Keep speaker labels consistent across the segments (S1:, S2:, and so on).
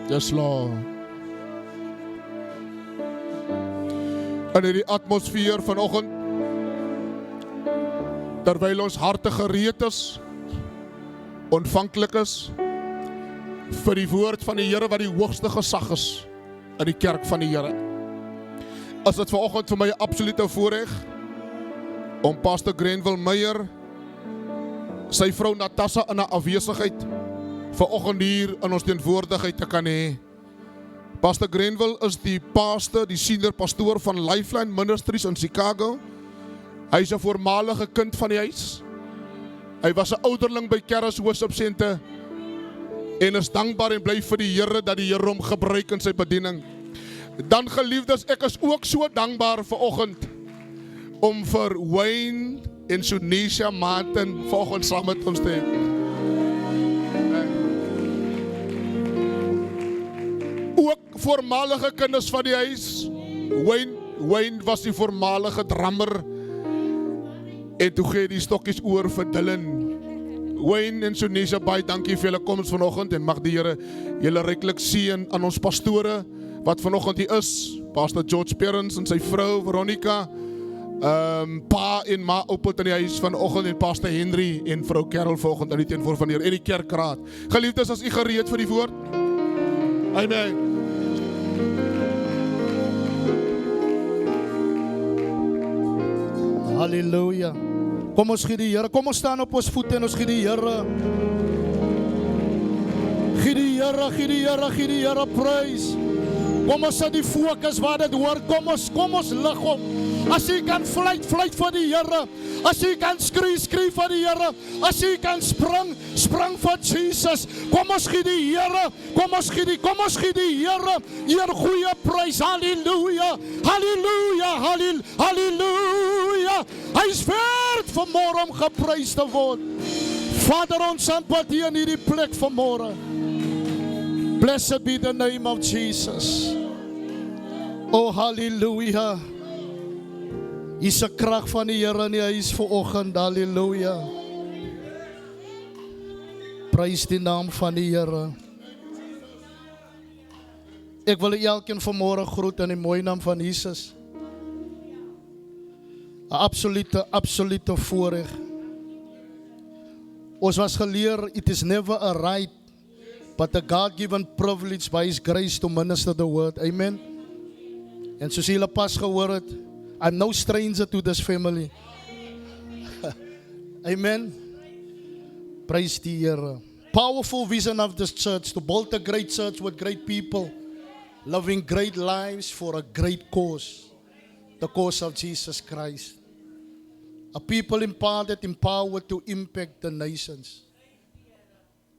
S1: Yes, Lord. In hierdie atmosfeer vanoggend, terwyl ons harte gereed is, ontvanklik is vir die woord van die Here wat die hoogste gesag is in die kerk van die Here, is dit vanoggend vir my 'n absolute voorreg om Pastor Grenville Meyer, sy vrou Natasha in 'n afwesigheid, vanoggend hier in ons teenwoordigheid te kan hê. Pastor Grenville is die pastor, die senior pastoor van Lifeline Ministries in Chicago. Hy is 'n voormalige kind van die huis. Hy was 'n ouderling by Charis Worship Center en is dankbaar en bly vir die Here dat die Here hom gebruik in sy bediening. Dan geliefdes, ek is ook so dankbaar vanoggend om vir Wayne en Sunisha Martin vanoggend saam met ons te hê. Ook voormalige kinders van die huis. Wayne was die voormalige drummer en toe gee die stokkies oor vir Dylan. Wayne en Sunisha, baie dankie vir julle koms vanoggend en mag die Here julle ryklik seën aan ons pastore wat vanoggend hier is. Pastor George Perrins en sy vrou Veronica, pa en ma Opel in die huis vanoggend en Pastor Henry en vrou Carol vanoggend in die teenwoordigheid van die Here en die kerkraad. Geliefdes, as u gereed vir die woord? Amen.
S2: Halleluja. Kom ons gee die Here, kom ons staan op ons voete en ons gee die Here. Gee die Here, gee die Here, gee die Here prys. Kom ons sit die fokus waar dit hoor. Kom ons lig hom. As jy kan fluit vir die Here. As jy kan skree vir die Here. As jy kan spring vir Jesus. Kom ons gee die Here. Kom ons gee die Here eer goeie prys. Halleluja. Halleluja. Halleluja. Hy is werd vanmôre om geprys te word. Vader, ons aanbid in hierdie plek vanmôre. Blessed be the name of Jesus. Oh, hallelujah. Is 'n krag van die Here in die huis vanoggend. Halleluja. Prys die naam van die Here. Ek wil elkeen vanmôre groet in die mooi naam van Jesus. 'n absolute voorreg. Ons was geleer, it is never a right, but a God-given privilege by His grace to minister the word. Amen. En soos julle pas gehoor het, I'm no stranger to this family. Amen. Praise die Here. Powerful vision of this church, to build a great church with great people, living great lives for a great cause, the cause of Jesus Christ. A people empowered to impact the nations.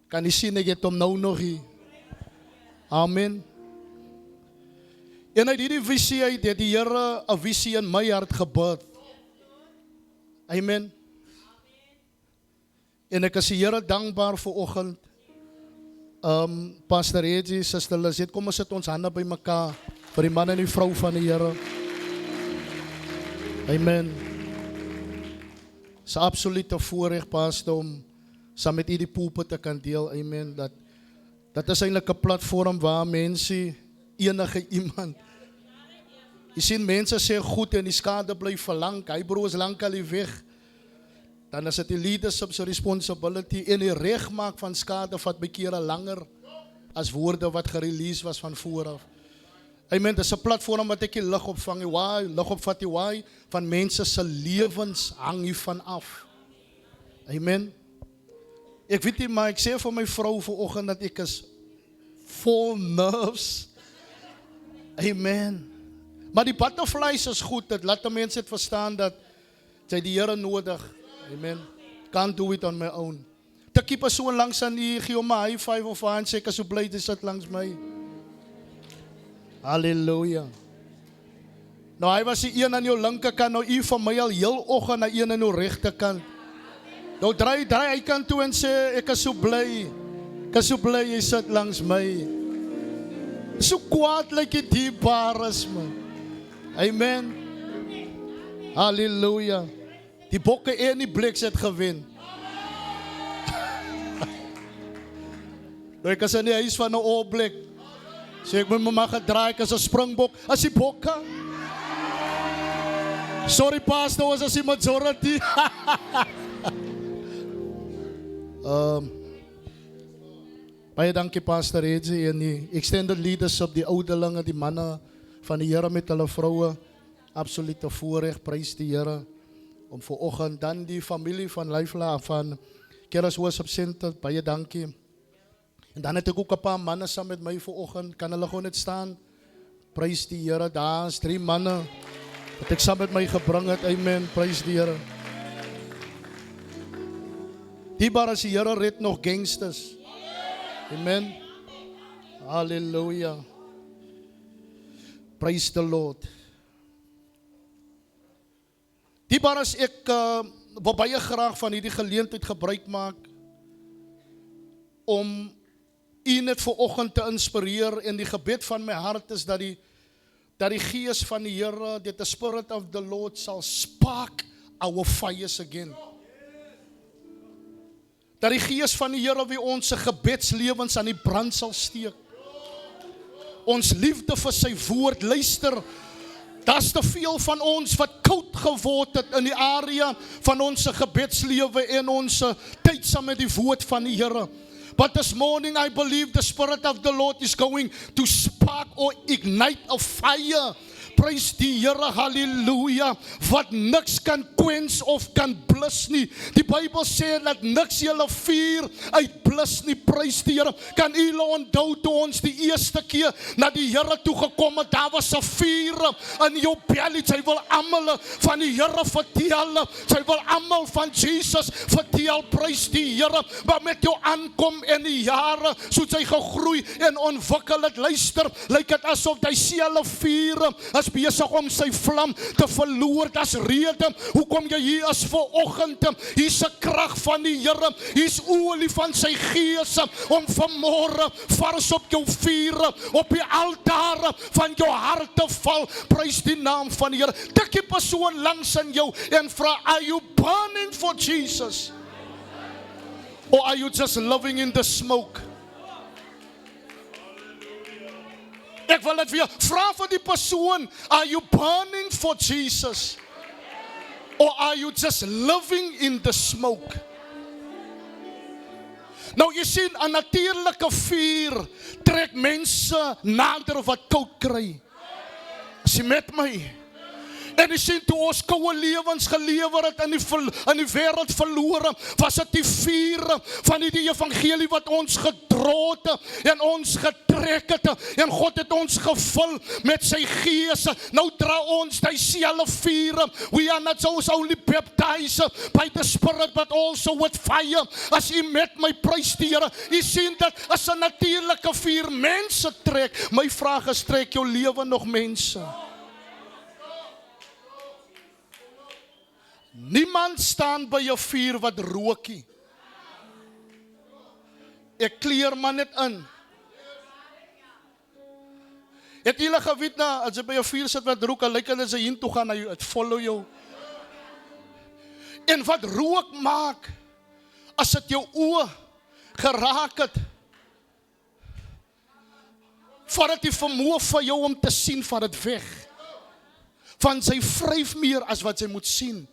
S2: Kan jy sien, ek het hom nou nog hier. Amen. En uit hierdie visie uit het die Here 'n visie in my hart gebid. Amen. En ek is die Here dankbaar vir oggend. Pastor Reggie, Sister Lizette, kom ons sit ons hande by mekaar vir die man en die vrou van die Here. Amen. Dit is 'n absolute voorreg, Pastor, om saam met u die pulpit te kan deel. Amen. Dat is eintlik 'n platform waar mense, enige iemand, jy sien mense sê goed en die skade bly verlang. Hy broer is lankal weg. Dan is dit die leadership se responsibility en die regmaak van skade vat baie kere langer as woorde wat gerelease was van vooraf. Amen. Dis 'n platform wat ek die lig opvang, lig opvat die waai van mense se lewens hang hiervan af. Amen. Ek weet nie, maar ek sê vir my vrou vanoggend dat ek is vol nerves. Amen. Maar die butterflies is goed, dit laat die mense het verstaan dat sy die Here nodig. Amen. Can't do it on my own. Tikkie persoon langs aan u, gee hom 'n high five of aan, sê ek is so bly jy sit langs my. Halleluja. Nou hy was die een aan jou linkerkant, nou u van my al heel oggend na een aan jou regterkant. Nou draai hy kant toe en sê ek is so bly. Ek is so bly jy sit langs my. So kwaad lyk dit die bares man. Amen. Halleluja. Die bokke en die bliks het gewen. Ek is in die huis van 'n All Black. Sê ek moet my maar gedraai as 'n springbok, as die bokke. Sorry pastor, as die majority. Baie dankie Pastor Reggie en die extended leadership, die ouderlinge, die manne van die Here met hulle vroue. Absolute voorreg, prys die Here. Om vanoggend dan die familie van Lifeline van Keras Worship Center, baie dankie. En dan het ek ook 'n paar manne saam met my vanoggend, kan hulle gewoon net staan? Prys die Here, daar is 3 manne wat ek saam met my gebring het, amen, prys die Here. Die bar as die Here red nog gangsters, amen, halleluja, praise the Lord. Die bar as ek wil baie graag van hierdie geleentheid gebruik maak, om u net vanoggend te inspireer, en die gebed van my hart is dat die gees van die Here, that the Spirit of the Lord sal spark our fires again. Dat die gees van die Here wie ons gebedslewens aan die brand sal steek. Ons liefde vir sy woord, luister, daar's te veel van ons wat koud geword het in die area van ons gebedslewe en ons tyd saam met die woord van die Here. But this morning I believe the Spirit of the Lord is going to spark or ignite a fire. Prys die Here, halleluja, wat niks kan quench of kan blus nie. Die Bybel sê dat niks julle vuur uitblus nie, prys die Here. Kan julle onthou toe ons die eerste keer na die Here toe gekom het, daar was 'n vuur in jou belly, sy wil almal van die Here vertel, sy wil almal van Jesus vertel, prys die Here, maar met jou aankom in die jare, soos hy gegroei en ontwikkel het, luister, lyk dit asof die selfe vuur is besig om sy vlam te verloor. Das rede, hoekom jy hier is vanoggend, hier's 'n krag van die Here, hier's olie van sy gees, om vanmôre vars op jou vuur, op die altaar van jou hart te val, prys die naam van die Here. Tik die persoon langs in jou en vra, are you burning for Jesus? Or are you just living in the smoke? Ek wil dit weer vra vir die persoon, are you burning for Jesus? Or are you just living in the smoke? Nou jy sien, 'n natuurlike vuur trek mense nader wat koud kry. Is jy met my? En jy sien, toe ons koue lewens gelewer het in die wêreld verlore, was dit die vuur van die evangelie wat ons gedra het en ons getrek het, en God het ons gevul met sy gees. Nou dra ons die selfe vuur. We are not so only baptized by the Spirit, but also with fire. As jy met my prys die Here, jy sien dat as 'n natuurlike vuur mense trek. My vraag is, trek jou lewe nog mense? Niemand staan by 'n vuur wat rookie. Ek kleer maar net in. Het julle geweet na, as jy by 'n vuur sit wat rook, lyk dit as hy heen toe gaan, hy follow jou. En wat rook maak, as dit jou oë geraak het, vat dit die vermoë van jou om te sien, vat dit weg. Van sy vryf meer as wat sy moet sien.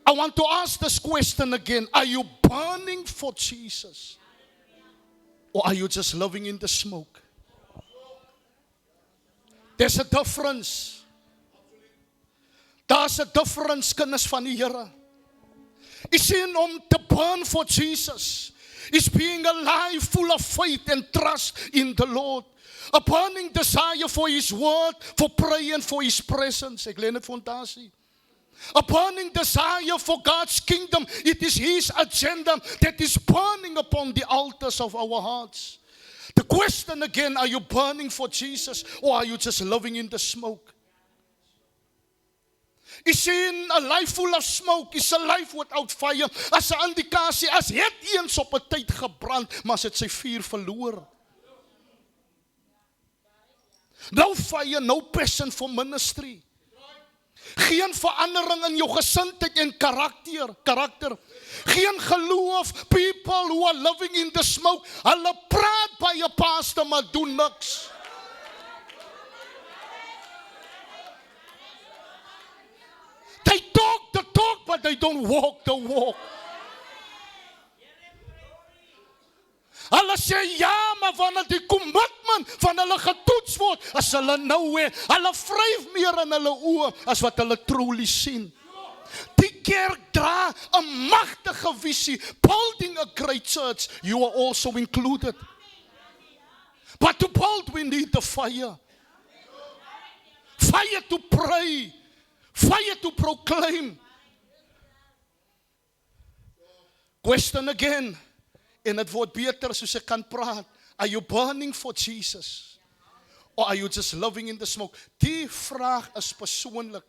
S2: I want to ask this question again. Are you burning for Jesus? Or are you just living in the smoke? There's a difference. Daar's 'n difference, kinders van die Here. Jy sien, om te burn for Jesus is being alive, full of faith and trust in the Lord. A burning desire for His word, for prayer and for His presence. Ek leen dit fondasie. A burning desire for God's kingdom. It is His agenda that is burning upon the altars of our hearts. The question again, are you burning for Jesus or are you just living in the smoke? Jy sien, a life full of smoke is a life without fire. As 'n indikasie, as het eens op 'n tyd gebrand, maar as het sy vuur verloor. No fire, no passion for ministry. Geen verandering in jou gesindheid en karakter. Geen geloof, people who are living in the smoke, hulle praat by 'n pastor, maar doen niks. They talk the talk, but they don't walk the walk. Hulle sê ja, maar wanneer die commitment van hulle getoets word, as hulle nou hulle vryf meer in hulle oë, as wat hulle truly sien. Die kerk dra 'n magtige visie, building a great church, you are also included. But to build, we need the fire. Fire to pray, fire to proclaim. Question again, en het word beter soos ek kan praat. Are you burning for Jesus? Or are you just living in the smoke? Die vraag is persoonlik.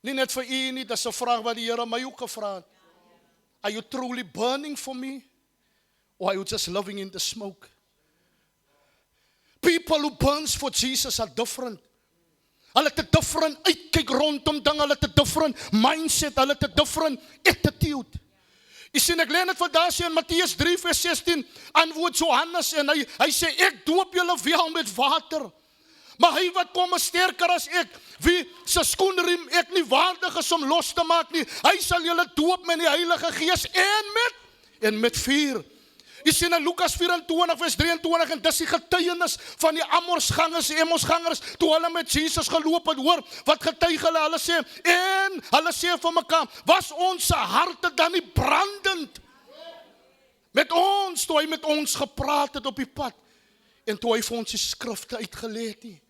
S2: Nie net vir u nie, dis 'n vraag wat die Here my ook gevra het. Are you truly burning for me? Or are you just living in the smoke? People who burns for Jesus are different. Hulle het 'n different uitkyk rondom dinge, hulle het 'n different mindset, hulle het 'n different attitude. Jy sien, ek leer net vandag sê in Matteus 3 vers 16, antwoord Johannes en hy sê, ek doop julle wel met water. Maar hy wat kom is sterker as ek, wie sy skoenriem ek nie waardig is om los te maak nie. Hy sal julle doop met die Heilige Gees en met vuur. Jy sien in Lukas 24 vers 23, en dis die getuienis van die Emmosgangers, toe hulle met Jesus geloop het, hoor, wat getuig hulle sê vir mekaar, was ons harte dan nie brandend met ons, toe hy met ons gepraat het op die pad, en toe hy vir ons die skrifte uitgeleer het.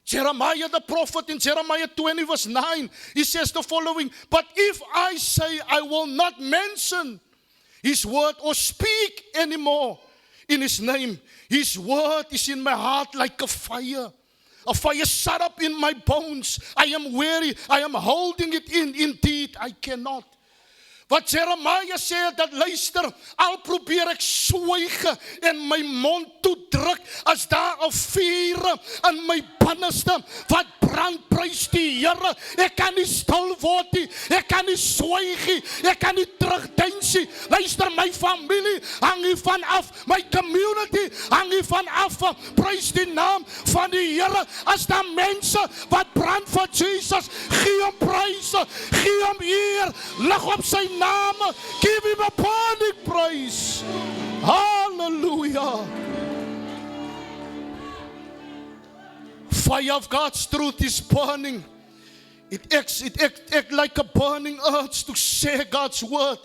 S2: Jeremiah the prophet in Jeremiah 20 verse 9, he says the following, but if I say I will not mention His word or speak anymore in His name, His word is in my heart like a fire shut up in my bones. I am weary, I am holding it in, indeed I cannot. Wat Jeremiah sê, dat luister, al probeer ek swyge en my mond toedruk, as daar 'n vuur in my binneste, wat brand, prys die Here, ek kan nie stil word nie, ek kan nie swyg nie, ek kan nie terugdink nie, luister, my familie hang hiervan af, my community hang hiervan af, prys die naam van die Here, as daar mense wat brand vir Jesus, gee hom prys, gee hom eer, lig op sy naam, give him a burning praise. Hallelujah. Fire of God's truth is burning. It acts like a burning urge to say God's word.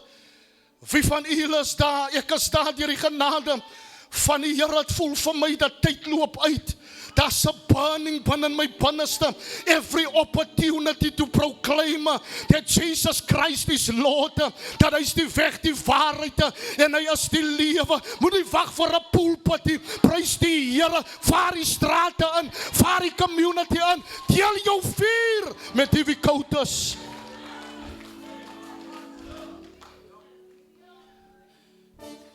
S2: Wie van julle is daar? Ek is daar deur die genade van die Here. Het voel vir my dat tyd loop uit. Daar's 'n burning binne my binneste. Every opportunity to proclaim that Jesus Christ is Lord. Dat hy is die weg, die waarheid en hy is die lewe. Moet nie wag vir 'n pulpit nie. Prys die Here. Vaar die strate in, vaar die community in. Deel jou vuur met die wie koud is.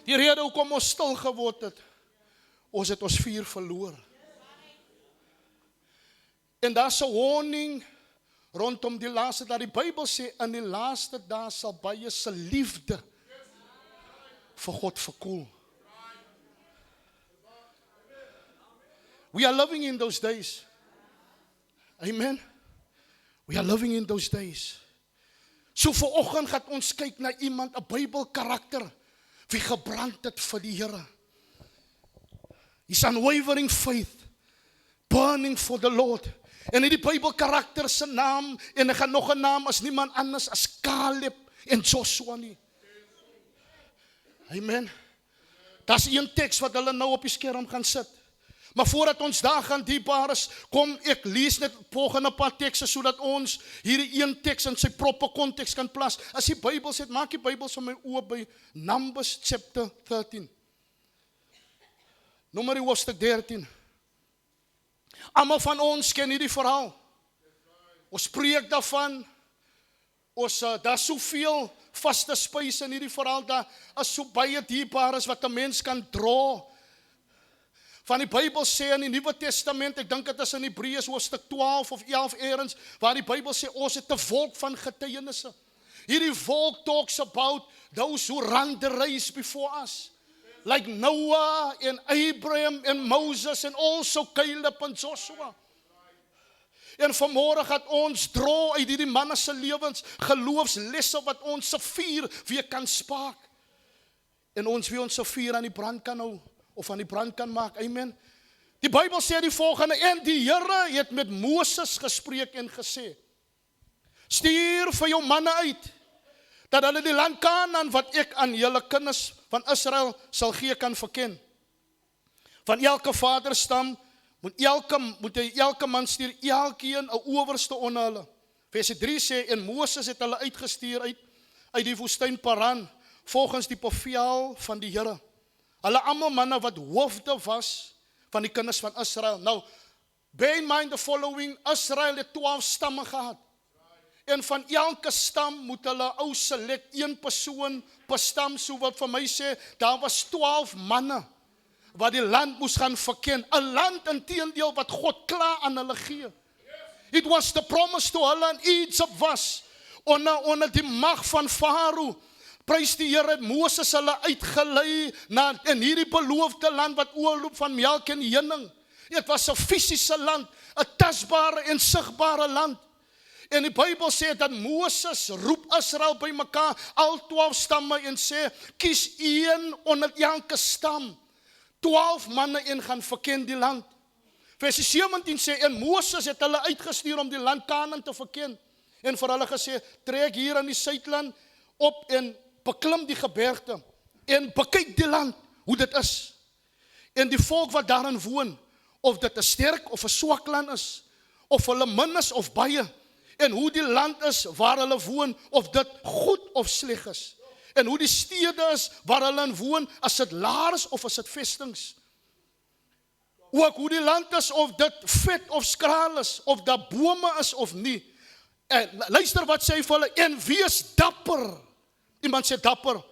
S2: Die rede hoekom ons stil geword het, ons het ons vuur verloor. En daar's 'n warning rondom die laaste dae. Die Bybel sê in die laaste dae sal baie se liefde vir God verkoel. We are living in those days. Amen. We are living in those days. So vanoggend gaan ons kyk na iemand, 'n Bybelkarakter, wie gebrand het vir die Here. His unwavering faith, burning for the Lord. En in die Bybelkarakter se naam, en hy gaan nog 'n naam as niemand anders as Caleb en Joshua nie. Amen. Daar's een teks wat hulle nou op die skerm gaan sit. Maar voordat ons daar gaan diepbaar is, kom ek lees net volgende paar tekste, sodat ons hierdie een teks in sy proper konteks kan plaas. As die Bybel sê, maak die Bybel van my oë by Numbers chapter 13. Numeri hoofstuk 13. Almal van ons ken hierdie verhaal. Ons preek daarvan. Daar's soveel vaste spys in hierdie verhaal, daar is so baie diepbaar is wat 'n mens kan dra. van die Bybel sê in die Nuwe Testament, ek dink dit is in Hebreërs hoofstuk 12 of 11 eerens, waar die Bybel sê, ons het 'n wolk van getuienisse. Hierdie wolk talks about those who run the race before us. Like Noah and Abraham and Moses and also Caleb and Joshua. En vanmôre gaan ons dra uit hierdie manne se lewens geloofslesse wat ons se vuur weer kan spaak. En ons weer ons se vuur aan die brand kan hou of aan die brand kan maak. Amen. Die Bybel sê die volgende, en die Here het met Moses gespreek en gesê, stuur vir jou manne uit, dat hulle die land Kanaan wat ek aan julle kinders van Israel sal gee kan verken. Van elke vaderstam moet elke man stuur elkeen 'n owerste onder hulle. Vers 3 sê, en Moses het hulle uitgestuur uit die woestyn Paran, volgens die bevel van die Here. Hulle almal manne wat hoofde was van die kinders van Israel. Nou, bear in mind the following, Israel het 12 stamme gehad. En van elke stam moet hulle ou select een persoon per stam, so wat vir my sê, daar was 12 manne wat die land moes gaan verken. 'n Land inteendeel wat God klaar aan hulle gee. It was the promise to hulle, en Egypt was onder die mag van Farao. Prys die Here, Moses hulle uitgelei in hierdie beloofde land wat oorloop van melk en honing. Dit was 'n fisiese land, 'n tasbare en sigbare land. En die Bybel sê dat Moses roep Israel bymekaar, al 12 stamme, en sê, kies een onder elke stam. 12 manne en gaan verken die land. Vers 17 sê, en Moses het hulle uitgestuur om die land Kanaan te verken. En vir hulle gesê, trek hier in die suidland op en beklim die gebergte. En bekyk die land, hoe dit is. En die volk wat daarin woon, of dit 'n sterk of 'n swak land is, of hulle min is of baie, en hoe die land is waar hulle woon, of dit goed of sleg is. En hoe die stede is waar hulle in woon, as dit laars of as dit vestings. Ook hoe die land is, of dit vet of skraal is, of daar bome is of nie. En luister wat sê vir hulle, en wees dapper. Iemand sê dapper.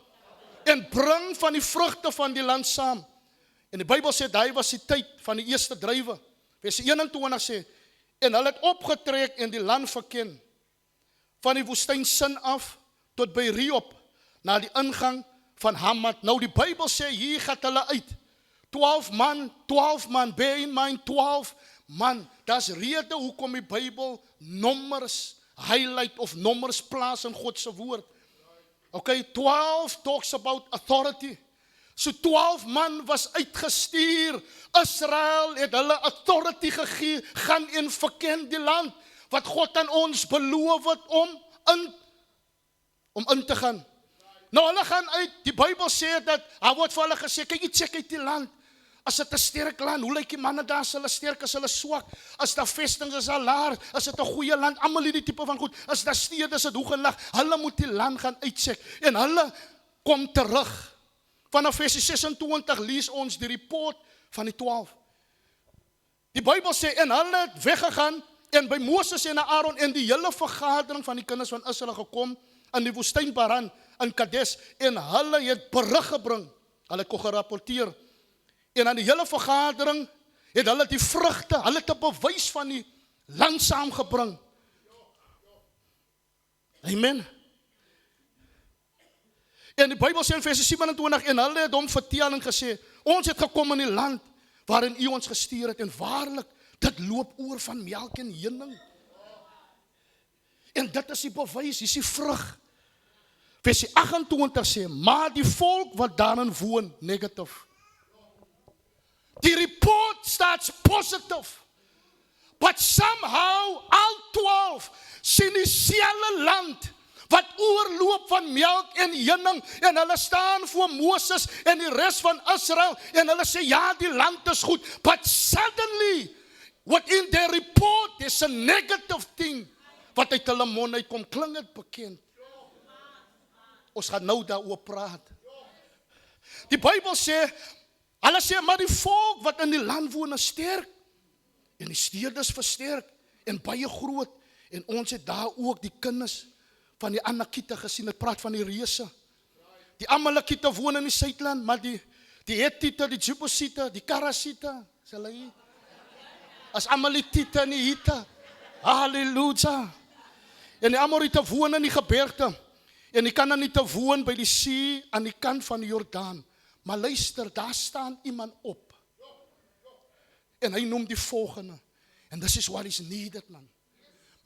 S2: En bring van die vrugte van die land saam. En die Bybel sê, daai was die tyd van die eerste druiwe. Vers 21 sê, en hulle het opgetrek en die land verken, van die woestyn Sin af, tot by Rehob, na die ingang van Hamat. Nou die Bybel sê, hier gaat hulle uit. 12 man, bear in mind, 12 man. Daar's rede hoekom die Bybel nommers highlight of nommers plaas in God se woord. Okay, 12 talks about authority. So 12 man was uitgestuur. Israel het hulle authority gegee, gaan en verken die land, wat God aan ons beloof het om in te gaan. Nou hulle gaan uit, die Bybel sê dat, hy word vir hulle gesê, kyk, check uit die land. As dit 'n sterk land, hoe lyk die manne daar, as hulle sterk, as hulle swak, as daar vestings is, al laar, as dit 'n goeie land, almal hierdie tipe van goed, as daar stede is, dit hoog en laag, hulle moet die land gaan uitcheck, en hulle kom terug. Vanaf vers 26 lees ons die report van die 12. Die Bybel sê, en hulle het weggegaan, en by Moses en Aaron, en die hele vergadering van die kinders van Israel gekom, in die woestyn Paran, in Kadesh, en hulle het berig gebring, hulle het kon gerapporteer, en aan die hele vergadering het hulle die vrugte, hulle het 'n bewys van die land saamgebring. Amen. En die Bybel sê in vers 27, en hulle het hom vertel en gesê, ons het gekom in die land waarin u ons gestuur het, en waarlik, dit loop oor van melk en honing. En dit is die bewys, dis die vrug. Vers 28 sê, maar die volk wat daarin woon, negatief. Die report starts positive. But somehow, al 12 sien dieselfde land wat oorloop van melk en honing, en hulle staan voor Moses en die res van Israel, en hulle sê, ja, die land is goed, but suddenly, what in their report, there's a negative thing, wat uit hulle mond uitkom, klink het bekend. Ons gaan nou daaroor praat. Die Bybel sê, hulle sê, maar die volk wat in die land woon is sterk, en die stede is versterk, en baie groot, en ons het daar ook die kinders van die Anakiete gesien, het praat van die reëse. Die Amalekiete woon in die suidland, maar die die Hittite, die Jebusite, die Karasite, is hulle hier? As Amalekite en die Hitte. Halleluja. En die Amorite woon in die gebergte. En die Kanaaniete woon by die see aan die kant van die Jordaan. Maar luister, daar staan iemand op. En hy noem die volgende. And this is what is needed, man.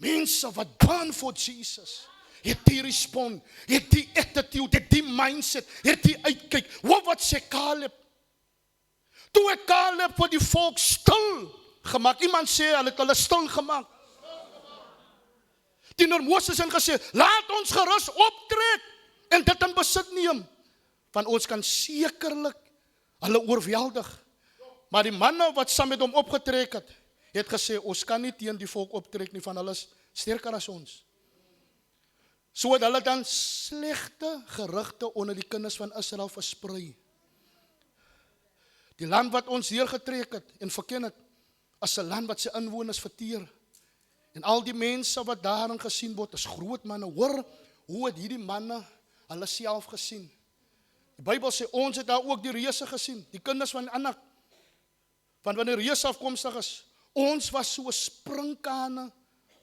S2: Mense wat burn for Jesus. Het die respond, het die attitude, het die mindset, het die uitkyk. Wat sê Caleb? Toe het Caleb vir die volk stil gemaak. Iemand sê, hulle stil gemaak. Teenoor Moses en gesê, laat ons gerus optrek en dit in besit neem. Want ons kan sekerlik hulle oorweldig. Maar die manne wat saam met hom opgetrek het gesê, ons kan nie teen die volk optrek nie, van hulle is sterker as ons. So het hulle dan slegte gerugte onder die kinders van Israel versprei. Die land wat ons deurgetrek het en verken het, as 'n land wat sy inwoners verteer. En al die mense wat daarin gesien word, is groot manne. Hoor, hoe het hierdie manne hulle self gesien? Die Bybel sê, ons het daar ook die reuse gesien, die kinders van Anak. Want wanneer die reuse afkomstig is, ons was so sprinkane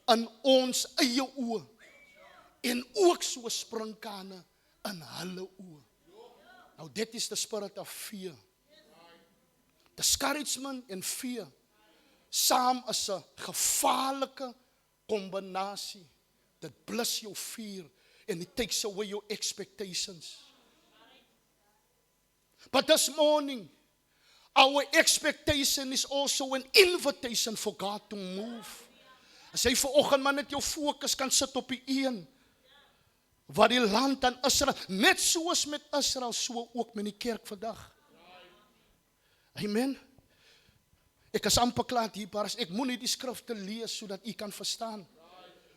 S2: in ons eie oë. En ook so sprinkane in hulle oë. Nou dit is the spirit of fear. Discouragement en fear. Saam is 'n gevaarlike kombinasie. Dit blus jou fear and it takes away your expectations. But this morning, our expectation is also an invitation for God to move. As jy vanoggend maar net jou fokus kan sit op die een, wat die land aan Israel, net soos met Israel, so ook met die kerk vandag. Amen. Ek is amper klaar hier, maar ek moet nie die skrifte lees, sodat u kan verstaan.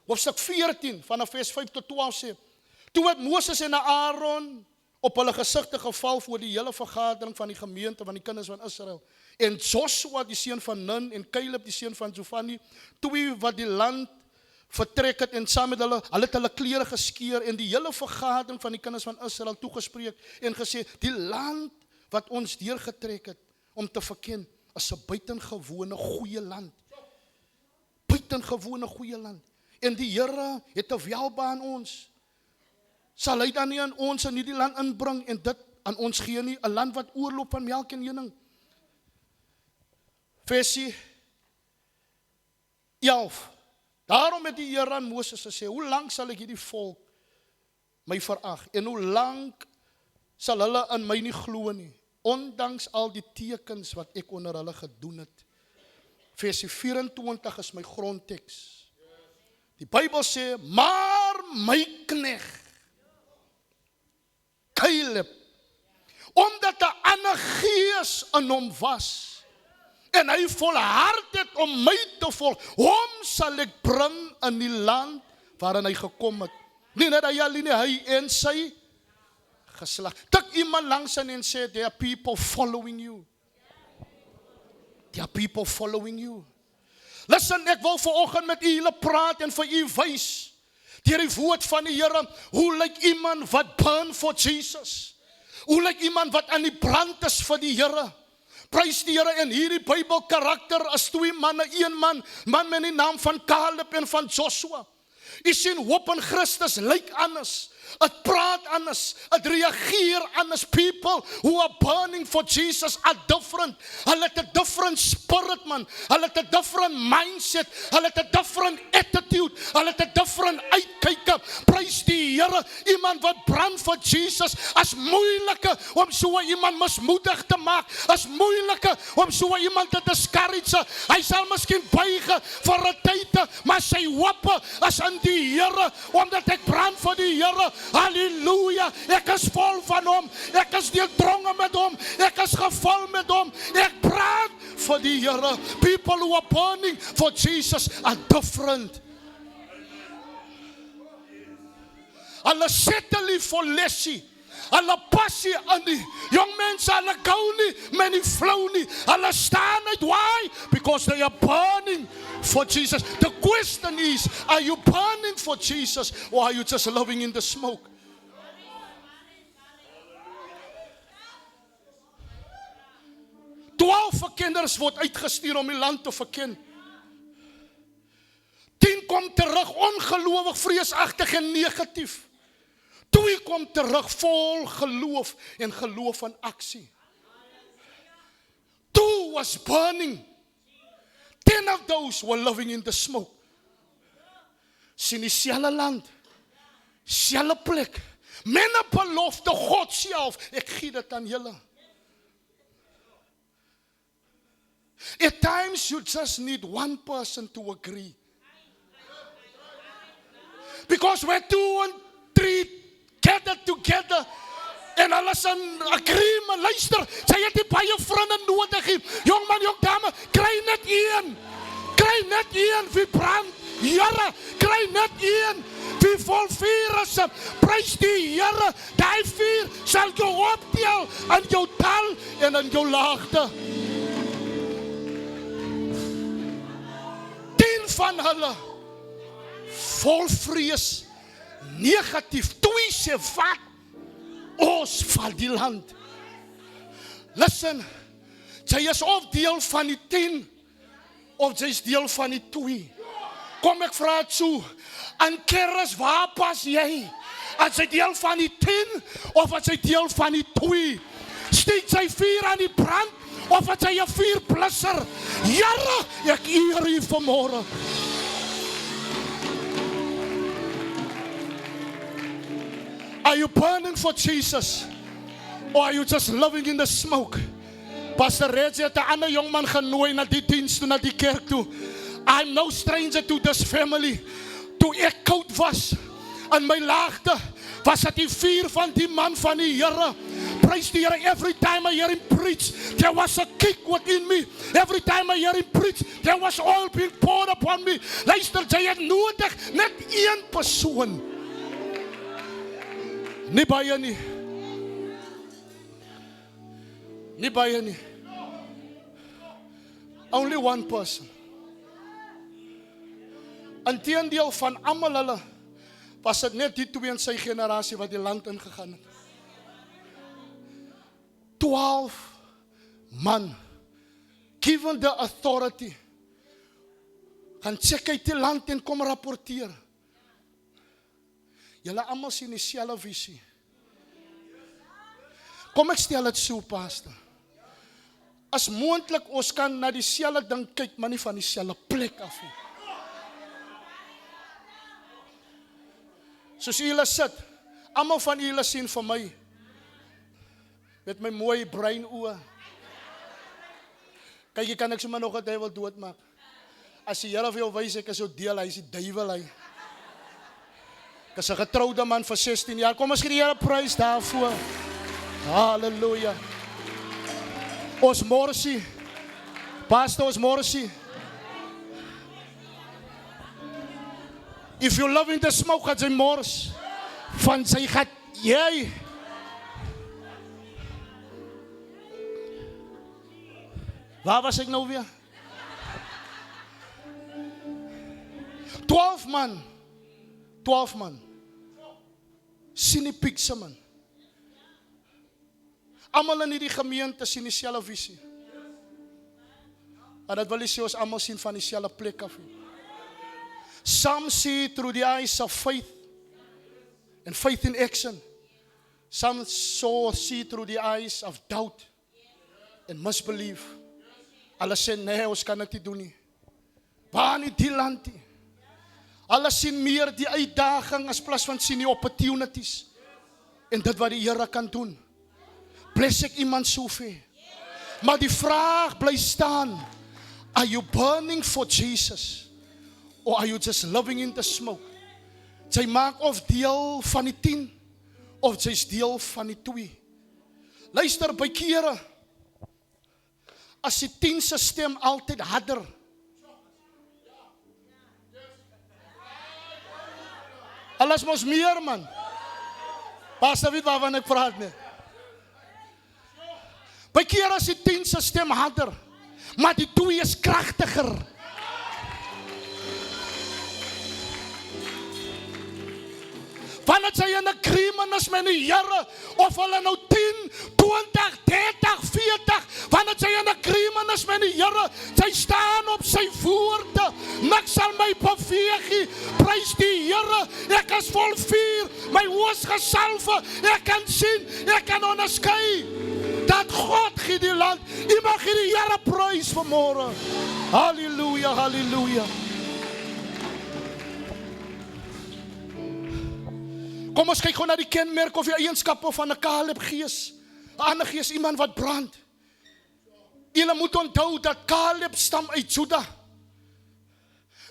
S2: Hoofstuk 14, vanaf vers 5 tot 12 sê, toe het Moses en Aaron op hulle gesigte geval voor die hele vergadering van die gemeente van die kinders van Israel. En Joshua, die seun van Nun, en Caleb, die seun van Jefune, twee wat die land vertrek het, en saam met hulle het hulle klere geskeur, en die hele vergadering van die kinders van Israel toegespreek, en gesê, die land wat ons deurgetrek het, om te verken, is 'n buitengewone goeie land. Buitengewone goeie land. En die Here het 'n welbehae aan ons. Sal hy dan nie aan ons in hierdie land inbring en dit aan ons gee nie, 'n land wat oorloop van melk en honing. Versie 11. Daarom het die Here aan Moses gesê, hoe lank sal ek hierdie volk my verag, en hoe lank sal hulle in my nie glo nie, ondanks al die tekens wat ek onder hulle gedoen het. Versie 24 is my grondteks. Die Bybel sê, maar my knegt Caleb, omdat 'n ander gees in hom was, en hy volhard het om my te volg, hom sal ek bring in die land waarin hy gekom het. Nie net hy en sy geslag. Tik iemand langs en sê, there are people following you. There are people following you. Listen, ek wil vanoggend met u praat en vir u wys, deur die woord van die Here, hoe lyk iemand wat burn for Jesus? Hoe lyk iemand wat aan die brand is vir die Here? Prys die Here, en hierdie Bybel karakter as twee manne, een man met die naam van Caleb en van Joshua. U sien, hoop in Christus lyk anders. Het praat anders, het reageer anders. People who are burning for Jesus are different. Hulle het 'n different spirit, man. Hulle het 'n different mindset. Hulle het 'n different attitude. Hulle het 'n different uitkyk. Prys die Here. Iemand wat brand vir Jesus, as moeilike om so iemand mismoedig te maak, as moeilike om so iemand te discourage. Hy sal miskien buig vir 'n tyd, maar sy hoop is in die Here, omdat ek brand vir die Here. Halleluja, ek is vol van hom, ek is deurdronge met hom, ek is gevul met hom, ek praat vir die Here. People who are burning for Jesus are different. Hulle settle nie vir lesie, hulle passie aan die jong mense, hulle gou nie, men nie flou nie, hulle staan uit. Why? Because they are burning for Jesus. The question is, are you burning for Jesus, or are you just living in the smoke? verkenners word uitgestuur om die land te verken. 10 kom terug ongelowig, vreesagtig en negatief. 2 kom terug vol geloof en geloof van aksie. 2 was burning. 10 of those were living in the smoke. Sien die selfe land, selfe plek, met 'n belofte God self, ek gee dit aan julle. At times you just need one person to agree. Because when 2 and 3 gather together, en hulle is in agreement, luister, sy het nie baie vriende nodig nie. Jong man, jong dame, kry net een. Kry net een wie brand. Here, kry net een wie vol vuur is. Prys die Here, die vuur sal jou optel in jou dal en in jou laagte. 10 van hulle vol vrees, negatief. 2 sê wat? Ons val die land. Listen, sy is of deel van die 10, of sy is deel van die 2. Kom ek vra het so, en Keres, waar pas jy? As hy deel van die 10, of as hy deel van die 2? Steek sy vuur aan die brand, of as hy 'n vuurblusser? Here, ek eer U vanmôre. Are you burning for Jesus? Or are you just living in the smoke? Pastor Reggie het 'n ander jong man genooi na die diens toe, na die kerk toe. I'm no stranger to this family. Toe ek koud was in my laagte, was dit die vuur van die man van die Here. Praise the Here. Every time I hear him preach, there was a kick within me. Every time I hear him preach, there was oil being poured upon me. Luister, jy het nodig net een persoon. Nie baie nie. Nie baie nie. Only one person. Inteendeel van almal hulle, was dit net die 2 in sy generasie wat die land ingegaan het. 12 man, given the authority, gaan check uit die land en kom rapporteer. Julle almal sien dieselfde visie. Kom ek stel dit so, pastor. As moontlik ons kan na dieselfde ding kyk, maar nie van dieselfde plek af nie. Soos julle sit, almal van julle sien vir my met my mooi bruin oë. Kyk, jy kan ek sommer nog 'n duiwel doodmaak. As die Here vir jou wys ek is jou deel, hy is die duiwel hy. Ek is 'n getroude man vir 16 jaar. Kom ons gee die Here prys daarvoor. Halleluja. Ons morsie. Pastor, ons morsie. If you love in the smoke, gaat sy mors. Van sy gaat, jy. Waar was ek nou weer? 12 man. 12 man. Sien die pikse man. Almal in die gemeente sien dieselfde visie. Maar dat wil nie sê ons almal sien van dieselfde plek af nie. Some see through the eyes of faith and faith in action. Some see through the eyes of doubt and misbelief. Hulle sê nee, ons kan dit nie doen nie. Waar nie die land nie. Hulle sien meer die uitdaging as plaas van sien die opportunities. En dit wat die Here kan doen. Bless ek iemand soveel. Maar die vraag bly staan. Are you burning for Jesus? Or are you just living in the smoke? Sy maak of deel van die 10, of sy is deel van die 2. Luister, by kere, as die 10 se stem altyd harder. Hulle is mos meer, man. Pastor, weet waarvan ek praat nie. By kere as die 10 se stem harder, maar die 2 is kragtiger. Wanneer sy in agreement is met die Here, of hulle nou 10, 20, 30, 40, wanneer sy in agreement is met die Here, sy staan op sy woorde, niks sal my beweeg nie, prys die Here, ek is vol vuur, my oë is gesalwe, ek kan sien, ek kan onderskei, dat God gee die land, iemand gee die Here prys vanmôre, halleluja, halleluja. Kom ons kyk gewoon na die kenmerk of die eienskappe van 'n Caleb gees. 'n ander gees, iemand wat brand. Julle moet onthou dat Caleb stam uit Juda.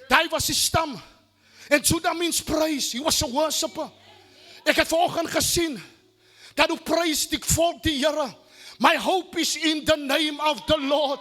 S2: Daai was die stam. En Juda means praise. He was a worshipper. Ek het vanoggend gesien dat hoe prys die volk die Here. My hope is in the name of the Lord.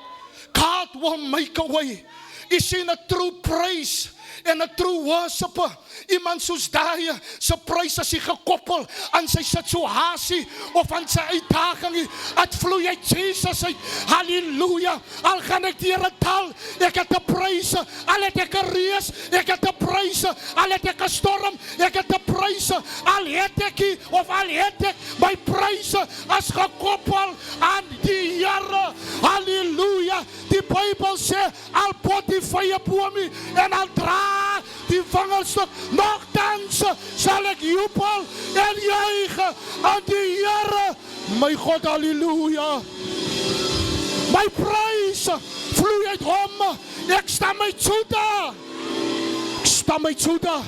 S2: God will make a way. Is in a true praise en 'n true worshipper. Iemand soos daai, sy prys is gekoppel aan sy situasie of aan sy uitdaging. Dit vloei uit Jesus uit. Halleluja. Al gaan ek deur 'n dal, ek het 'n pryse. Al het ek 'n reus, ek het 'n pryse. Al het ek 'n storm, ek het 'n pryse. Al het ek of al het ek my pryse as gekoppel aan die Here. Halleluja. Die Bybel sê al pot die vye bo my en al dra die vingerstok, nogtans sal ek jubel en juig aan die Here. My God, halleluja. My prys vloei uit hom. Ek stam uit Juda. Ek stam uit Juda.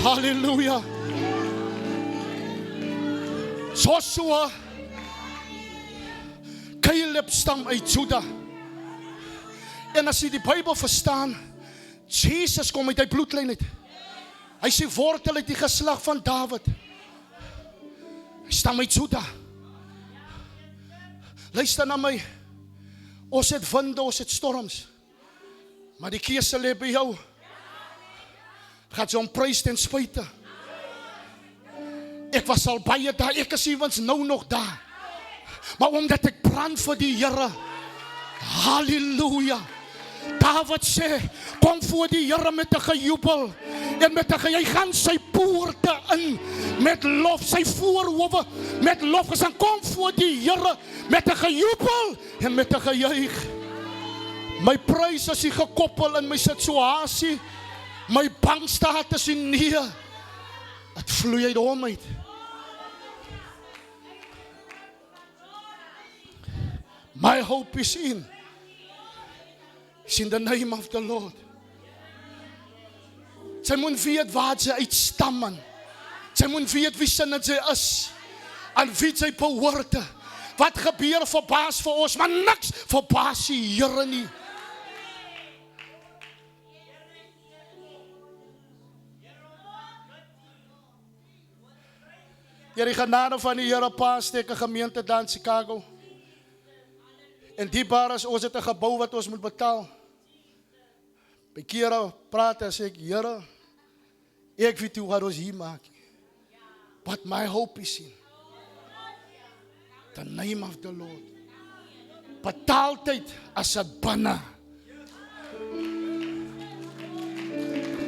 S2: Halleluja. Joshua, Caleb stam uit Juda. En as jy die Bybel verstaan, Jesus kom uit die bloedlyn uit. Hy sê wortel uit die geslag van Dawid. Hy stam uit Juda. Luister na my. Ons het winde, ons het storms. Maar die keuse lê by jou. Gaat jy hom prys ten spyte. Ek was al baie daar, ek is ewens nou nog daar. Maar omdat ek brand vir die Here. Halleluja. Dawid sê, kom voor die Here met 'n gejubel en met 'n hy gaan sy poorte in met lof, sy voorhoewe met lofgesang. Kom voor die Here met 'n gejubel en met 'n gejuig. My prys is nie gekoppel in my situasie, my bankstatus nie. Dit vloei uit hom uit. My hope is in the name of the Lord. Sy moet weet waar sy uitstam man. Sy moet weet wie sy is. Aan wie sy behoort. Wat gebeur verbaas vir ons, maar niks verbaas die Here nie. Deur die genade van die Here pas ek 'n gemeente daar in Chicago. En die bar is ons het 'n gebou wat ons moet betaal. By kere praat as ek, Here, ek weet hoe wat ons hier maak. But my hope is in the name of the Lord. Betaaltyd as 'n binne.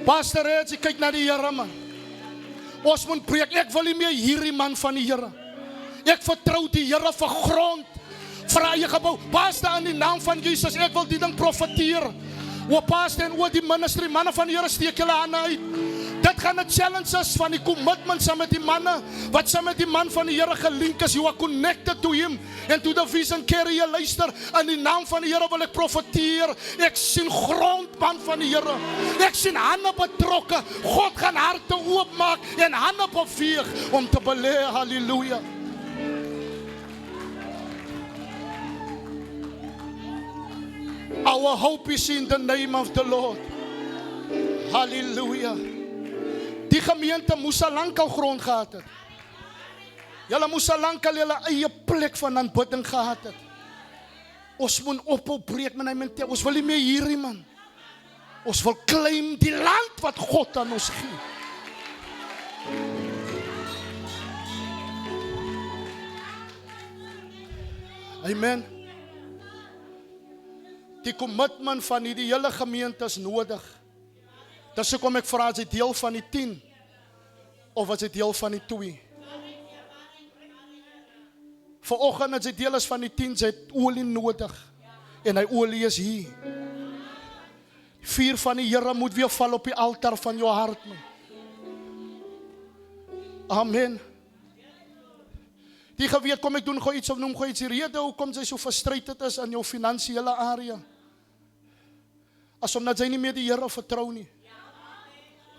S2: Pastor Ed, kyk na die Here man. Ons moet preek, ek wil nie meer hierdie man van die Here. Ek vertrou die Here vir grond. Vra jy gebou, pastor in die naam van Jesus, ek wil die ding profeteer. O pastor en o die ministry, manne van die Here steek julle hande uit. Dit gaan 'n challenge is van die commitment saam met die manne, wat saam met die man van die Here gelink is, you are connected to him, and to the vision carrier, luister, in die naam van die Here wil ek profeteer, ek sien grond, man van die Here, ek sien hande betrokke, God gaan harte oopmaak, en hande beweeg, om te belê, halleluja. Our hope is in the name of the Lord. Halleluja. Die gemeente moes al lank al grond gehad het. Julle moes al lank al julle eie plek van aanbidding gehad het. Ons moet ophou breek met hy mente. Ons wil nie meer hierdie man. Ons wil claim die land wat God aan ons gee. Amen. Die commitment van die hele gemeente is nodig. Dis hoekom ek vra, as jy deel van die 10 of as jy deel van die 2? Vanoggend as jy deel is van die 10, jy het olie nodig. En hy olie is hier. Die vuur van die Here moet weer val op die altaar van jou hart, man. Amen. Die geweet, kom ek doen gou iets of noem gou iets, die rede hoekom jy so frustrated is in jou finansiële area. As omdat jy nie meer die Here vertrou nie.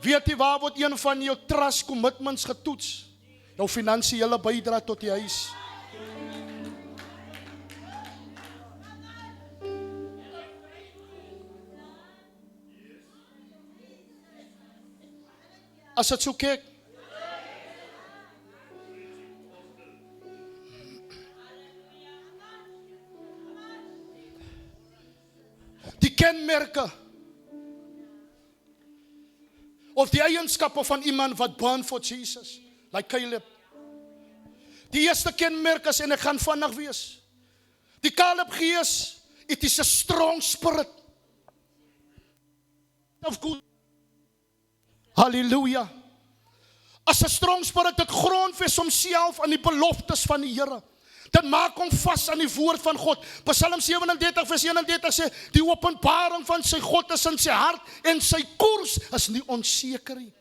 S2: Weet jy waar word een van jou trust commitments getoets? Jou finansiële bydrae tot die huis. As dit so kyk, die kenmerke of die eienskappe van iemand wat burn for Jesus, like Caleb. Die eerste kenmerk is, en ek gaan vinnig wees, die Caleb gees, it is a strong spirit of good. Halleluja. As 'n strong spirit, dit grondves homself aan die beloftes van die Here. Dit maak hom vas aan die woord van God. Psalm 37 vers 31 sê, die openbaring van sy God is in sy hart en sy koers is nie onseker nie.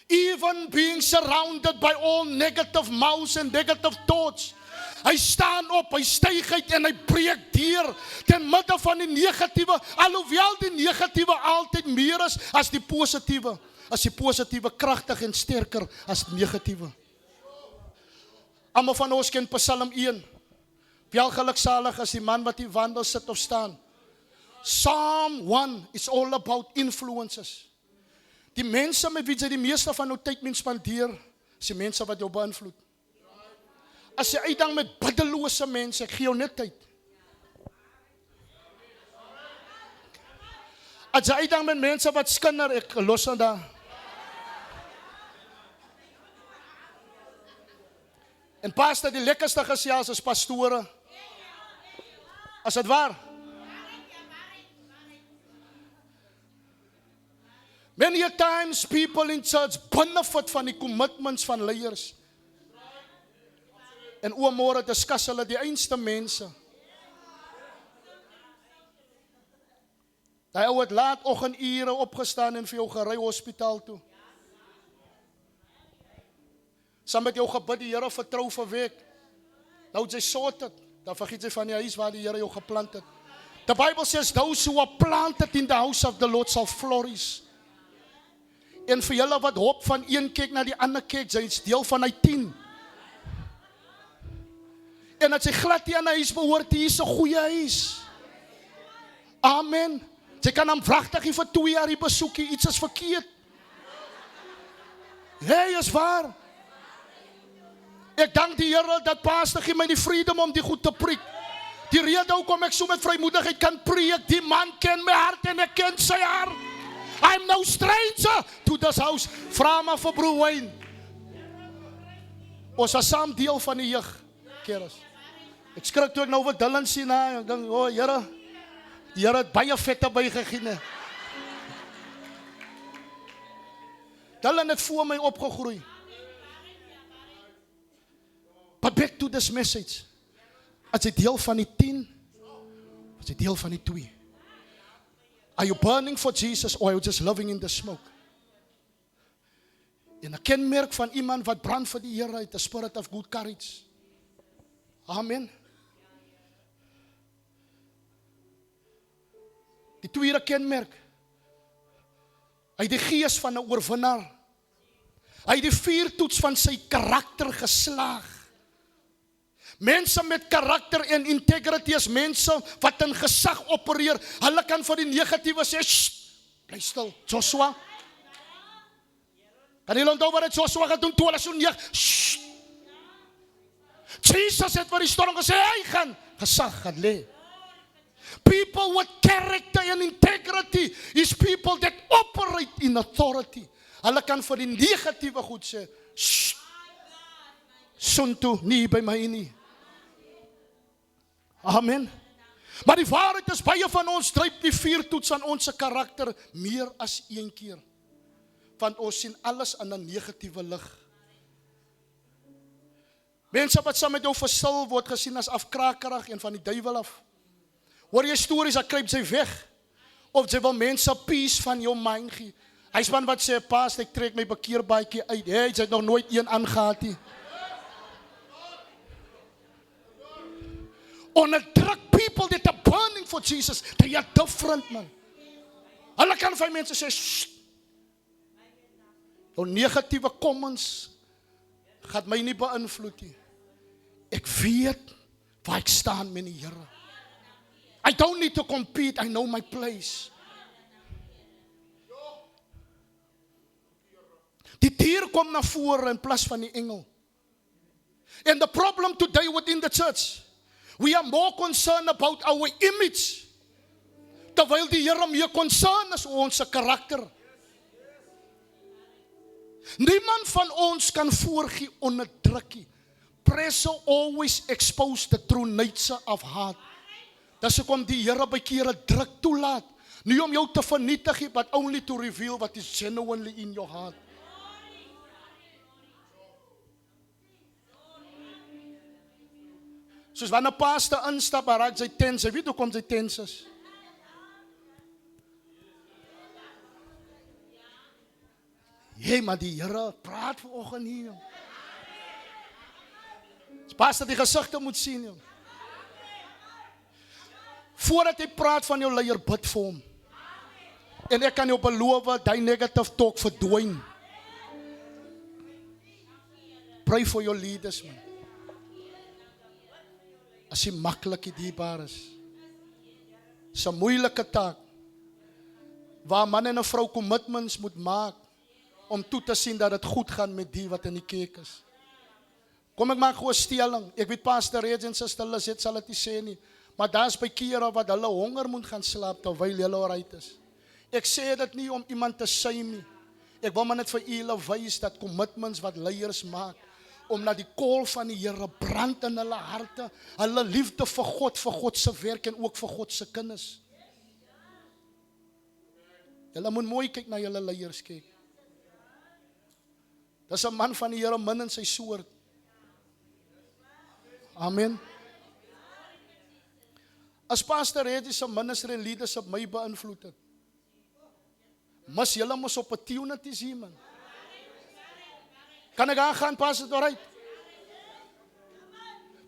S2: Even being surrounded by all negative mouths and negative thoughts. Hy staan op, hy styg uit en hy breek deur ten midde van die negatiewe, alhoewel die negatiewe altyd meer is as die positiewe. As die positiewe kragtig en sterker as die negatiewe. Almal van ons ken Psalm 1. Welgeluksalig is die man wat die wandel sit of staan. Psalm 1 is all about influences. Die mense met wie jy die meeste van jou tyd mee spandeer, is die mense wat jou beïnvloed. As jy uitdang met biddelose mense, ek gee jou net tyd. As jy uitdang met mense wat skinder, ek los dan daar. En pastor, die lekkerste gesels is pastore. As dit waar? Many a times people in church benefit van die commitments van leiers. En oomôre diskus hulle die einste mense. Hy het laat oggendure opgestaan en vir jou gery hospitaal toe. Saam met jou gebid die Here vertrou vir week. Nou jy sorted, dan vergeet jy van die huis waar die Here jou geplant het. The Bible says those who are planted in the house of the Lord shall flourish. En vir julle wat hop van een kerk na die ander kerk, jy is deel van hy 10. En as jy glad nie aan 'n huis behoort, hier is 'n goeie huis. Amen. Jy kan hom wragtig vir 2 jaar besoekie, iets is verkeerd. Hey, is waar. Ek dank die Here dat pastor gee my die freedom om die goed te preek. Die rede hoekom ek so met vrymoedigheid kan preek, die man ken my hart en ek ken sy hart. I'm no stranger to this house. Vra maar vir broer Wayne. Ons was saam deel van die jeug, keres. Ek skrik toe ek nou wat Dylan sien, ek dink, oh Here, die Here het baie vette bygegee. Dylan het voor my opgegroei. But back to this message. As jy deel van die 10, as jy deel van die 2. Are you burning for Jesus or are you just living in the smoke? En 'n kenmerk van iemand wat brand vir die Here het, 'n spirit of good courage. Amen. Die tweede kenmerk. Hy het die gees van 'n oorwinnaar. Hy het die vuurtoets van sy karakter geslaag. Mense met karakter en integrity is mense wat in gesag opereer. Hulle kan vir die negatiewe sê, bly stil, Joshua. Kan jy onthou wat Joshua gedoen toe hulle so neig? Jesus het vir die storm gesê, hy gaan gesag gaan lê. People with character and integrity is people that operate in authority. Hulle kan vir die negatiewe goed sê, soontoe nie by my nie. Amen. Maar die waarheid is, baie van ons dryp die vuurtoets aan ons karakter meer as een keer. Want ons sien alles in 'n negatiewe lig. Mense wat saam met jou versil word gesien as afkrakerig en van die duiwel af. Hoor jy stories, dat kruip sy weg. Of sy wil mense peace van jou mind gee. Hy is man wat sê, Pas, ek trek my bekeerbaadjie uit. Hey, sy het nog nooit een aangehaat nie. Onderdruk people that are burning for Jesus. They are different, man. Hulle kan vir mense sê, sst. Jou negatiewe comments gaat my nie beïnvloed nie. Ek weet waar ek staan met die Here. I don't need to compete, I know my place. Die dier kom na vore in plaas van die engel. And the problem today within the church, we are more concerned about our image, terwyl die Here meer concerned is oor ons karakter. Niemand van ons kan voorgee onderdrukkie. Pressure always expose the true nature of heart. Dis hoekom die Here by kere druk toelaat. Nie om jou te vernietig nie, but only to reveal what is genuinely in your heart. Soos wanneer 'n pastor instap, raak sy tens. Jy weet hoekom sy tens is. Hey, maar die Here praat vanoggend hier. Die pastor die gesigte moet sien, jong. Voordat hy praat van jou leier, bid vir hom. En ek kan jou beloof, die negative talk verdwyn. Pray for your leaders, man. As jy maklik die dierbaar is. Dis 'n moeilike taak. Waar man en 'n vrou commitments moet maak, om toe te sien dat het goed gaan met die wat in die kerk is. Kom ek maak gewoon stelling. Ek weet Pastor Reds en Sister Lisette sal dit nie sê nie. Maar daar is by kere wat hulle honger moet gaan slaap terwyl hulle alright is. Ek sê dit nie om iemand te shame nie. Ek wil maar net vir julle wys dat commitments wat leiers maak, om na die call van die Here brand in hulle harte, hulle liefde vir God se werk en ook vir God se kinders. Julle moet mooi kyk na julle leiers kyk. Dis 'n man van die Here min in sy soort. Amen. As Pastor Reddy se ministry en leadership my beïnvloed het, mis julle mos opportunities hier, man. Kan ek aangaan, Pastor, alright?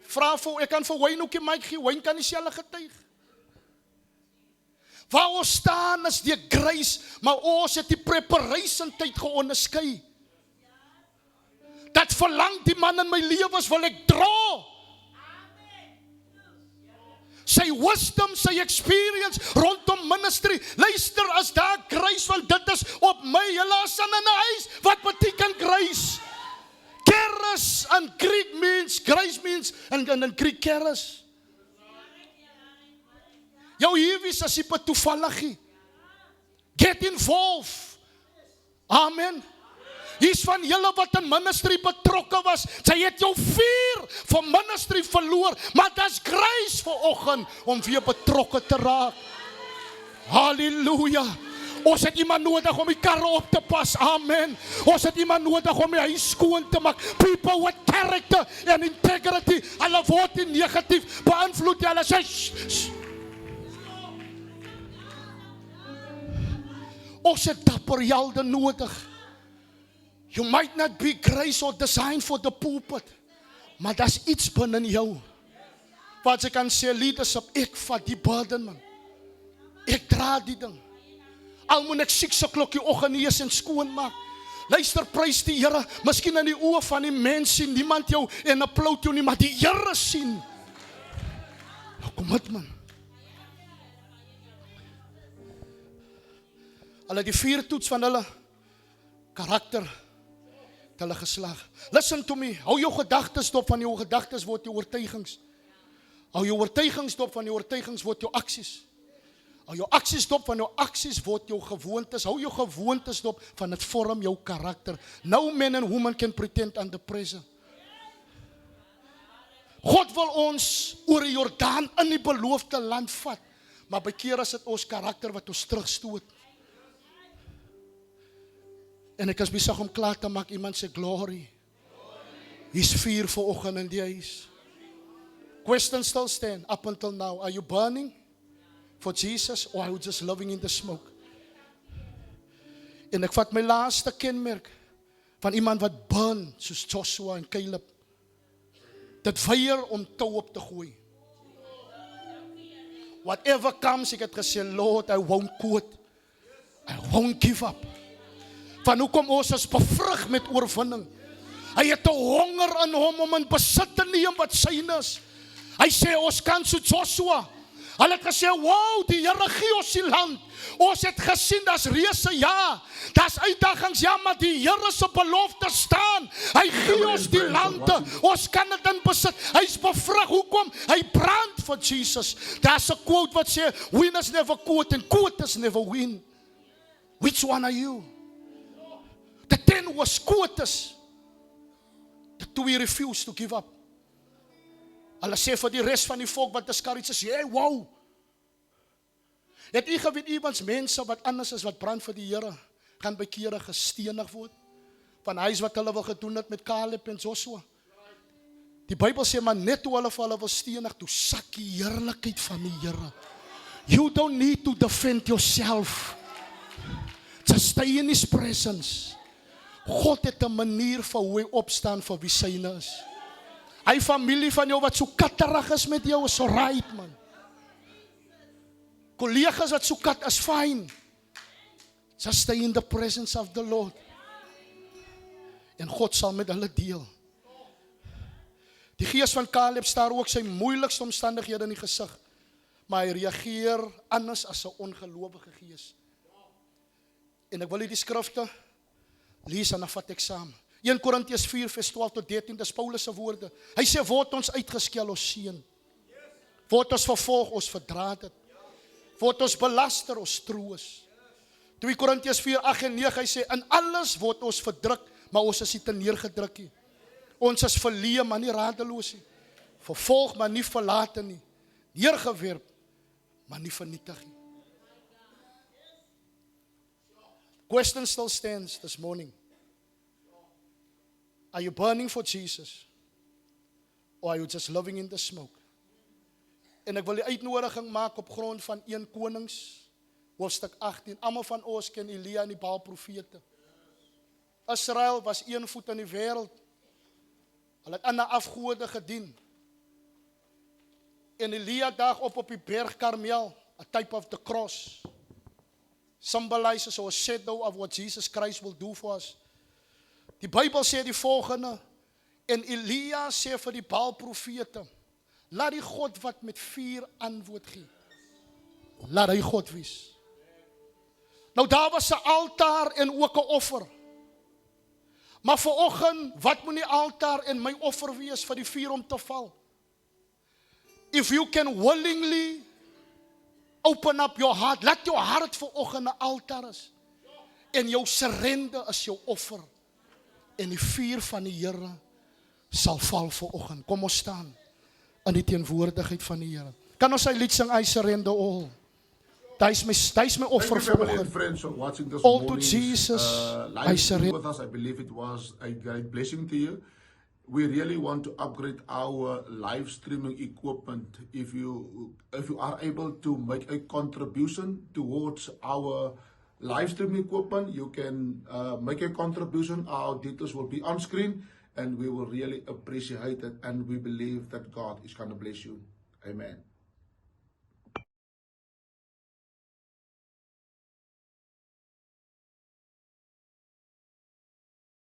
S2: Vra vir, ek kan vir Wayne ook die mic gee, Wayne kan dieselfde getuig. Waar ons staan is die grace, maar ons het die preparation tyd geonderskei. Dat verlang die man in my lewens wil ek dra. Sy wisdom, sy experience rondom ministry. Luister, as daar grace, want dit is op my, julle is in 'n huis. Wat beteken grace? Charis in Greek means, grace means, in Greek charis. Jou hierdie as jy toevallig. Get involved. Amen. Hier's van julle wat in ministry betrokke was. Sy het jou vuur vir ministry verloor, maar dis grace vanoggend om weer betrokke te raak. Halleluja. Ons het iemand nodig om die karre op te pas. Amen. Ons het iemand nodig om die huis skoon te maak. People with character and integrity. Hulle word nie negatief beïnvloed. Hulle sê, ons het dapper helde nodig. You might not be grace or designed for the pulpit, maar daar's iets binne jou. Wat jy kan sê, leadership, ek vat die burden, man. Ek dra die ding. Al moet ek 6 o'clock die oggend eers en skoon maak. Luister, prys die Here. Miskien in die oë van die mens sien niemand jou en applaud jou nie, maar die Here sien. Nou kom dit, man. Hulle die 4 toets van hulle karakter hulle geslag. Listen to me, hou jou gedagtes dop, van jou gedagtes word jou oortuigings. Hou jou oortuigings dop, van jou oortuigings word jou aksies. Hou jou aksies dop, van jou aksies word jou gewoontes. Hou jou gewoontes dop, van het vorm jou karakter. No man and woman can pretend under pressure. God wil ons oor die Jordaan in die beloofde land vat, maar by keer is dit ons karakter wat ons terugstoot. En ek is besig om klaar te maak, iemand sê glory. Hier's vuur vanoggend in die huis. Question still stand up until now. Are you burning for Jesus or are you just living in the smoke? En ek vat my laaste kenmerk van iemand wat burn soos Joshua en Caleb. Dit weier om tou op te gooi. Whatever comes, ek het gesê, Lord, I won't quit. I won't give up. Van hoekom ons is bevrug met oorwinning. Hy het 'n honger in hom om in besit te neem wat syne is. Hy sê, ons kan so Joshua. Hulle het gesê, wow, die Here gee ons die land. Ons het gesien, daar's reëse, ja. Daar's uitdagings, ja, maar die Here se belofte staan. Hy gee ons die lande. Ons kan dit in besit. Hy's bevrug. Hoekom? Hy brand vir Jesus. Daar's 'n quote wat sê, winners never quit and quitters never win. Which one are you? The 10 was quitters. The 2 refused to give up. Hulle sê vir die res van die volk wat discouraged is, hey, wow. Het u geweet iemand mense wat anders is wat brand vir die Here, gaan by kere gestenig word? Van huis wat hulle wil gedoen het met Caleb en Joshua. Die Bybel sê maar net toe hulle vir hulle wil stenig, toe sak die heerlikheid van die Here. You don't need to defend yourself. Just stay in His presence. God het 'n manier vir hoe hy opstaan vir wie syne is. Hy familie van jou wat so katterig is met jou is so right, man. Collega's wat so kat is fine. Just stay in the presence of the Lord. En God sal met hulle deel. Die gees van Caleb staar ook sy moeilikste omstandighede in die gesig. Maar hy reageer anders as 'n ongelowige gees. En ek wil die skrifte lees en dan vat ek saam. 1 Korintiërs 4 vers 12 tot 13, dis Paulus se woorde. Hy sê, word ons uitgeskel, ons seën. Word ons vervolg, ons verdra dit. Word ons belaster, ons troos. 2 Korintiërs 4, 8 en 9, hy sê, in alles word ons verdruk, maar ons is nie te neergedruk nie. Ons is verleë, maar nie radeloos nie. Vervolg, maar nie verlate nie. Neergewerp, maar nie vernietig nie. Question still stands this morning. Are you burning for Jesus? Or are you just living in the smoke? En ek wil die uitnodiging maak op grond van 1 Konings, hoofstuk 18. Almal van ons ken Elia en die Baal profete. Israel was 1 voet in die wêreld. Hulle het ander afgode gedien. En Elia daag op die berg Karmel, a type of the cross. Symbolizes or a shadow of what Jesus Christ will do for us. Die Bybel sê die volgende, en Elia sê vir die Baal profete, laat die God wat met vuur antwoord gee, laat hy God wees. Nou daar was 'n altaar en ook 'n offer. Maar vanoggend, wat moet die altaar en my offer wees vir die vuur om te val? If you can willingly open up your heart, laat jou hart vanoggend 'n altaar is. En jou surrender is jou offer. En die vuur van die Here sal val vanoggend. Kom ons staan in die teenwoordigheid van die Here. Kan ons sy lied sing, I surrender all? Dis my offer vanoggend. All to Jesus, I surrender.
S1: With us, I believe it was a great blessing to you. We really want to upgrade our live streaming equipment. If you are able to make a contribution towards our live streaming equipment, you can make a contribution. Our details will be on screen, and we will really appreciate it, and we believe that God is going to bless you. Amen.